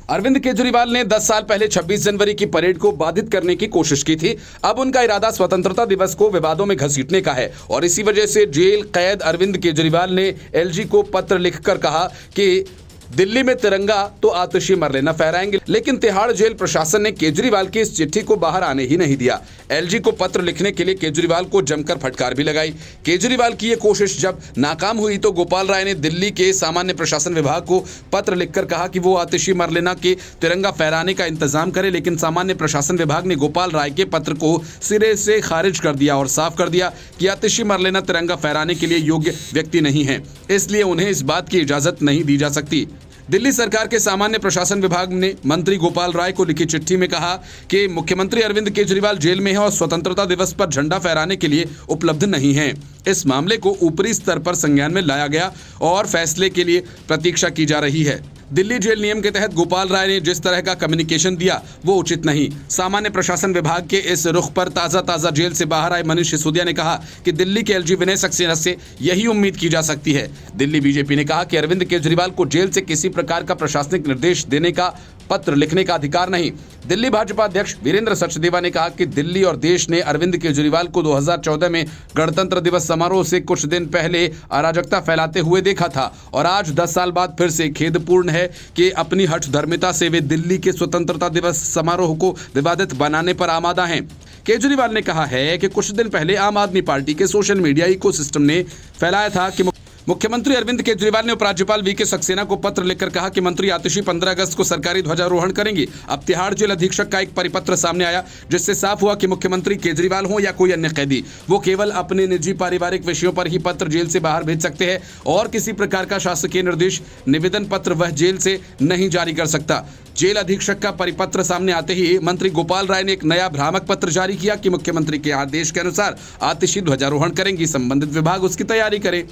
अरविंद केजरीवाल ने 10 साल पहले 26 जनवरी की परेड को बाधित करने की कोशिश की थी। अब उनका इरादा स्वतंत्रता दिवस को विवादों में घसीटने का है और इसी वजह से जेल कैद अरविंद केजरीवाल ने एलजी को पत्र लिखकर कहा कि दिल्ली में तिरंगा तो आतिशी मर लेना फहराएंगे, लेकिन तिहाड़ जेल प्रशासन ने केजरीवाल की इस चिट्ठी को बाहर आने ही नहीं दिया। एलजी को पत्र लिखने के लिए केजरीवाल को जमकर फटकार भी लगाई। केजरीवाल की ये कोशिश जब नाकाम हुई तो गोपाल राय ने दिल्ली के सामान्य प्रशासन विभाग को पत्र लिखकर कहा कि वो आतिशी मर लेना के तिरंगा फहराने का इंतजाम करे, लेकिन सामान्य प्रशासन विभाग ने गोपाल राय के पत्र को सिरे से खारिज कर दिया और साफ कर दिया कि आतिशी मर लेना तिरंगा फहराने के लिए योग्य व्यक्ति नहीं है, इसलिए उन्हें इस बात की इजाजत नहीं दी जा सकती। दिल्ली सरकार के सामान्य प्रशासन विभाग ने मंत्री गोपाल राय को लिखी चिट्ठी में कहा कि मुख्यमंत्री अरविंद केजरीवाल जेल में है और स्वतंत्रता दिवस पर झंडा फहराने के लिए उपलब्ध नहीं है। इस मामले को ऊपरी स्तर पर संज्ञान में लाया गया और फैसले के लिए प्रतीक्षा की जा रही है। दिल्ली जेल नियम के तहत गोपाल राय ने जिस तरह का कम्युनिकेशन दिया वो उचित नहीं। सामान्य प्रशासन विभाग के इस रुख पर ताज़ा जेल से बाहर आए मनीष सिसोदिया ने कहा कि दिल्ली के एलजी विनय सक्सेना से यही उम्मीद की जा सकती है। दिल्ली बीजेपी ने कहा कि अरविंद केजरीवाल को जेल से किसी प्रकार का प्रशासनिक निर्देश देने का पत्र लिखने का अधिकार नहीं। दिल्ली भाजपा अध्यक्ष वीरेंद्र सचदेवा ने कहा कि दिल्ली और देश ने अरविंद केजरीवाल को 2014 में गणतंत्र दिवस समारोह से कुछ दिन पहले अराजकता फैलाते हुए देखा था और आज 10 साल बाद फिर से खेदपूर्ण है कि अपनी हठधर्मिता से वे दिल्ली के स्वतंत्रता दिवस समारोह को विवादित बनाने पर आमादा हैं। केजरीवाल ने कहा है कि कुछ दिन पहले आम आदमी पार्टी के सोशल मीडिया इकोसिस्टम ने फैलाया था कि मुख्यमंत्री अरविंद केजरीवाल ने उपराज्यपाल वीके सक्सेना को पत्र लिखकर कहा कि मंत्री आतिशी 15 अगस्त को सरकारी ध्वजारोहण करेंगे। अब तिहाड़ जेल अधीक्षक का एक परिपत्र सामने आया जिससे साफ हुआ कि मुख्यमंत्री केजरीवाल हो या कोई अन्य कैदी, वो केवल अपने निजी पारिवारिक विषयों पर ही पत्र जेल से बाहर भेज सकते हैं और किसी प्रकार का शासकीय निर्देश निवेदन पत्र वह जेल से नहीं जारी कर सकता। जेल अधीक्षक का परिपत्र सामने आते ही मंत्री गोपाल राय ने एक नया भ्रामक पत्र जारी किया कि मुख्यमंत्री के आदेश के अनुसार आतिशी ध्वजारोहण करेंगी, संबंधित विभाग उसकी तैयारी करे।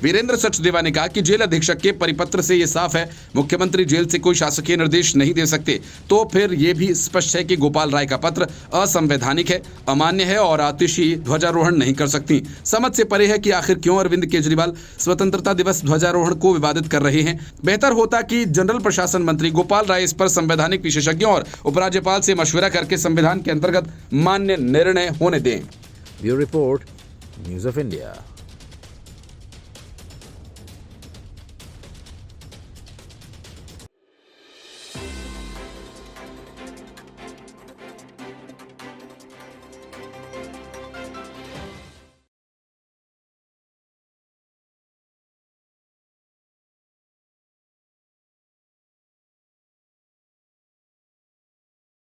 वीरेंद्र सचदेवा ने कहा कि जेल अधीक्षक के परिपत्र से यह साफ है मुख्यमंत्री जेल से कोई शासकीय निर्देश नहीं दे सकते, तो फिर यह भी स्पष्ट है कि गोपाल राय का पत्र असंवैधानिक है, अमान्य है और आतिशी ध्वजारोहण नहीं कर सकती। समझ से परे है कि आखिर क्यों अरविंद केजरीवाल स्वतंत्रता दिवस ध्वजारोहण को विवादित कर रहे हैं। बेहतर होता कि जनरल प्रशासन मंत्री गोपाल राय इस पर संवैधानिक विशेषज्ञों और उपराज्यपाल से मशविरा करके संविधान के अंतर्गत मान्य निर्णय होने दें। Bureau report, news of India.